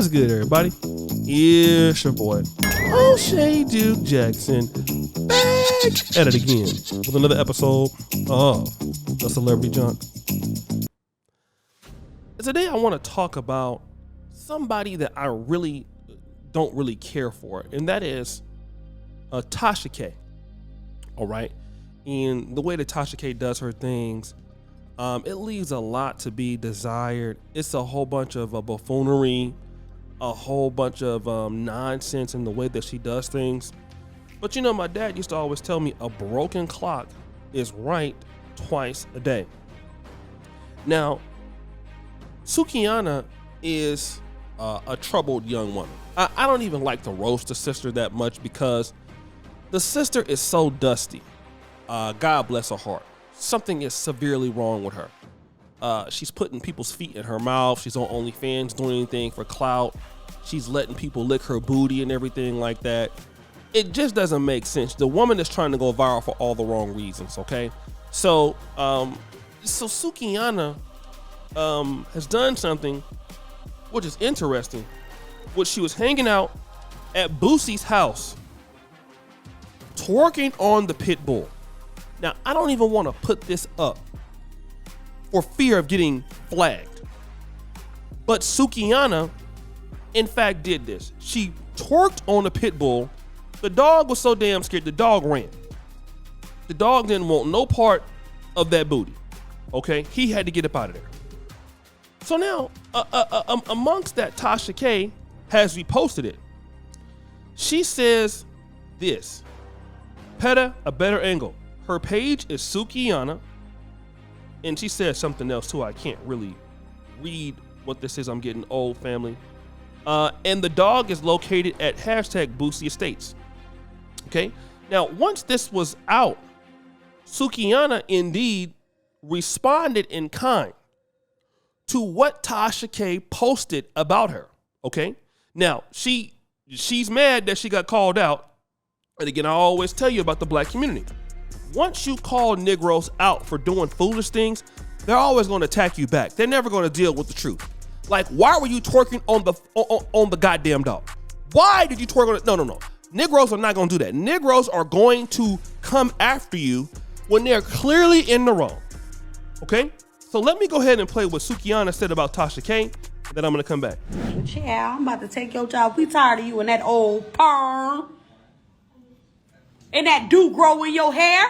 What's good, everybody? It's your boy, O'Shea Duke Jackson, back at it again with another episode of The Celebrity Junk. Today, I want to talk about somebody that I really don't really care for, and that is Tasha K. All right, and the way that Tasha K does her things, it leaves a lot to be desired. It's a whole bunch of buffoonery, a whole bunch of nonsense in the way that she does things. But you know, my dad used to always tell me a broken clock is right twice a day. Now, Sukihana is a troubled young woman. I don't even like to roast the sister that much because the sister is so dusty. God bless her heart. Something is severely wrong with her. She's putting people's feet in her mouth. She's on OnlyFans doing anything for clout. She's letting people lick her booty and everything like that. It just doesn't make sense. The woman is trying to go viral for all the wrong reasons, okay? So Sukihana has done something which is interesting, which she was hanging out at Boosie's house, twerking on the pit bull. Now, I don't even want to put this up for fear of getting flagged. But Sukihana, in fact, did this. She twerked on the pit bull. The dog was so damn scared, the dog ran. The dog didn't want no part of that booty. Okay? He had to get up out of there. So now, amongst that, Tasha K has reposted it. She says this: Peta, a better angle. Her page is Sukihana, and she says something else too. I can't really read what this is. I'm getting old, family. And the dog is located at #Boosie Estates. Okay. Now, once this was out, Sukihana indeed responded in kind to what Tasha K posted about her. Okay. Now, she's mad that she got called out. And again, I always tell you about the black community. Once you call Negroes out for doing foolish things, they're always going to attack you back. They're never going to deal with the truth. Like, why were you twerking on the goddamn dog? Why did you twerk on it? No. Negroes are not going to do that. Negroes are going to come after you when they're clearly in the wrong. Okay? So let me go ahead and play what Sukihana said about Tasha K, and then I'm going to come back. Yeah, I'm about to take your job. We tired of you and that old perm. And that do-grow in your hair.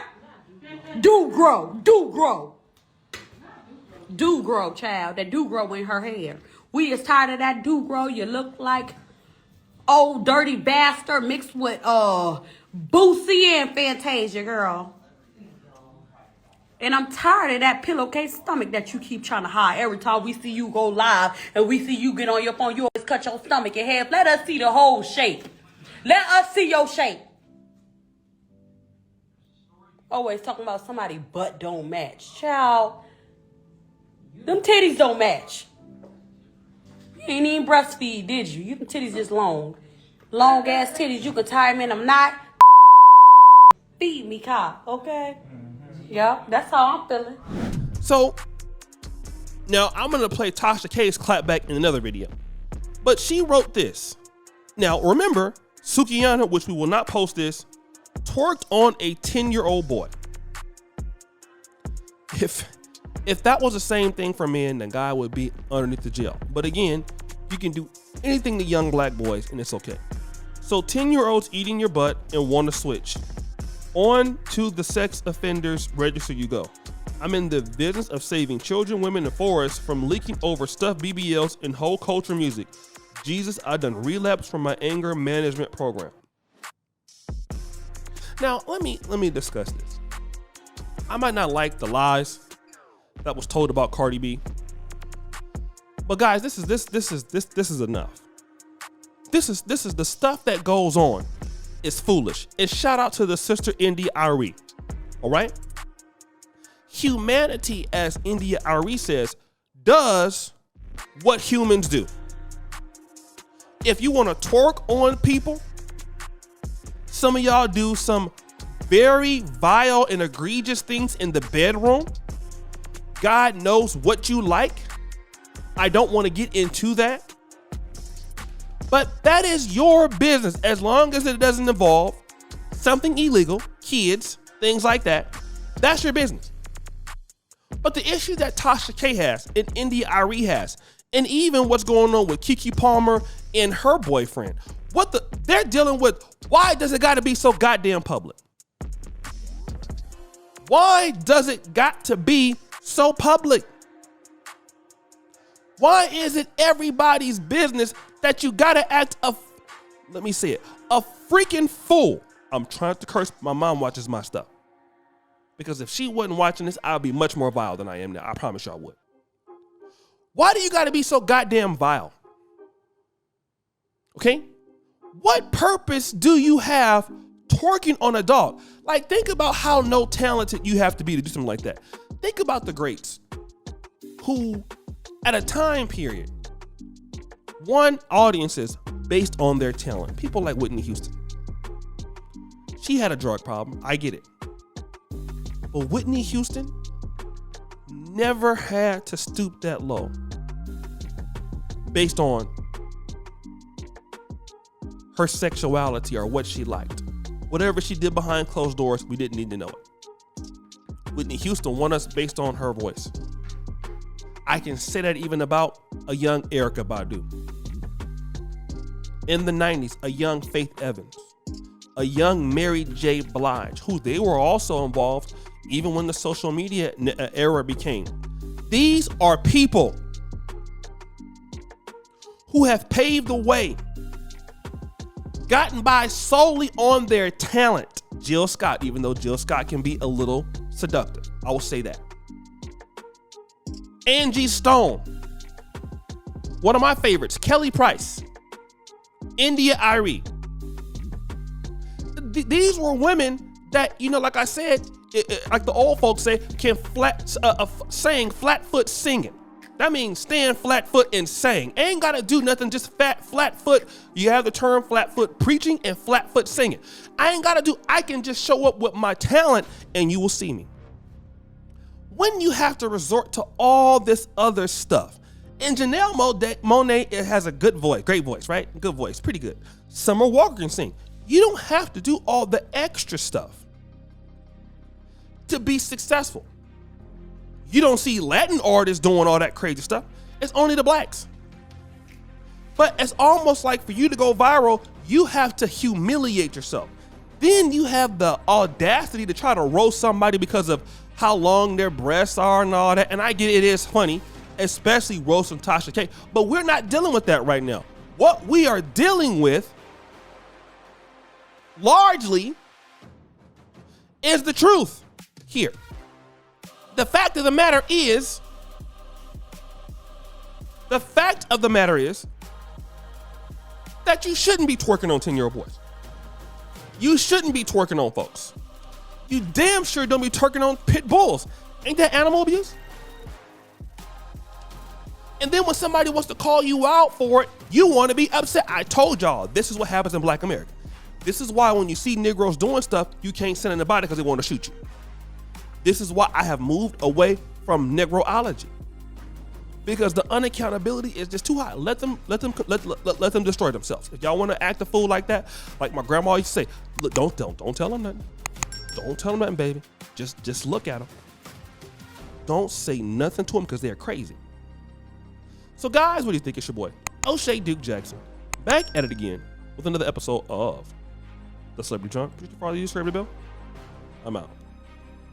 Do-grow, child. That do-grow in her hair. We is tired of that do-grow. You look like old dirty bastard mixed with Boosie and Fantasia, girl. And I'm tired of that pillowcase stomach that you keep trying to hide. Every time we see you go live and we see you get on your phone, you always cut your stomach in half. Let us see the whole shape. Let us see your shape. Always talking about somebody butt don't match. Child, them titties don't match. You ain't even breastfeed, did you? You them titties just long. Long ass titties, you can tie them in them knot. Feed me, cop, okay? Yeah, that's how I'm feeling. So, now I'm going to play Tasha K's clapback in another video. But she wrote this. Now, remember, Sukihana, which we will not post this, twerked on a 10-year-old boy. If that was the same thing for men, the guy would be underneath the jail. But again, you can do anything to young black boys, and it's okay. So 10-year-olds eating your butt and want to switch. On to the sex offenders register you go. I'm in the business of saving children, women, and forests from leaking over stuffed BBLs and whole culture music. Jesus, I done relapsed from my anger management program. Now, let me discuss this. I might not like the lies that was told about Cardi B, but guys, this is enough. This is the stuff that goes on is foolish. And shout out to the sister India Ari. All right, humanity, as India Ari says, does what humans do. If you want to twerk on people, some of y'all do some very vile and egregious things in the bedroom. God knows what you like. I don't want to get into that. But that is your business as long as it doesn't involve something illegal, kids, things like that. That's your business. But the issue that Tasha K has and India Arie has, and even what's going on with Keke Palmer and her boyfriend, they're dealing with, why does it got to be so goddamn public? Why does it got to be so public? Why is it everybody's business that you got to act a freaking fool? I'm trying to curse. My mom watches my stuff. Because if she wasn't watching this, I'd be much more vile than I am now. I promise you I would. Why do you got to be so goddamn vile? Okay? What purpose do you have twerking on a dog? Like, think about how no talented you have to be to do something like that. Think about the greats who, at a time period, won audiences based on their talent. People like Whitney Houston. She had a drug problem. I get it. But Whitney Houston never had to stoop that low based on her sexuality or what she liked. Whatever she did behind closed doors, we didn't need to know it. Whitney Houston won us based on her voice. I can say that even about a young Erykah Badu. In the 90s, a young Faith Evans. A young Mary J. Blige, who they were also involved even when the social media era became. These are people who have paved the way, gotten by solely on their talent. Jill Scott, even though Jill Scott can be a little seductive, I will say that. Angie Stone, one of my favorites, Kelly Price, India Arie. These were women that, like I said, like the old folks say, can sang flat foot singing. That means stand flat foot and sing. Ain't gotta do nothing, just flat foot. You have the term flat foot preaching and flat foot singing. I can just show up with my talent and you will see me. When you have to resort to all this other stuff, and Janelle Monáe has a good voice, great voice, right? Good voice, pretty good. Summer Walker can sing. You don't have to do all the extra stuff to be successful. You don't see Latin artists doing all that crazy stuff. It's only the blacks. But it's almost like for you to go viral, you have to humiliate yourself. Then you have the audacity to try to roast somebody because of how long their breasts are and all that. And I get it is funny, especially roasting Tasha K. But we're not dealing with that right now. What we are dealing with largely is the truth here. The fact of the matter is that you shouldn't be twerking on 10-year-old boys. You shouldn't be twerking on folks. You damn sure don't be twerking on pit bulls. Ain't that animal abuse? And then when somebody wants to call you out for it, you want to be upset. I told y'all, this is what happens in Black America. This is why when you see Negroes doing stuff, you can't send anybody because they want to shoot you. This is why I have moved away from Negroology. Because the unaccountability is just too high. Let them destroy themselves. If y'all want to act a fool like that, like my grandma used to say, look, don't tell them nothing. Don't tell them nothing, baby. Just look at them. Don't say nothing to them because they're crazy. So guys, what do you think? It's your boy, O'Shea Duke Jackson, back at it again with another episode of The Celebrity Drunk. Please follow you, subscribe to the bell. I'm out.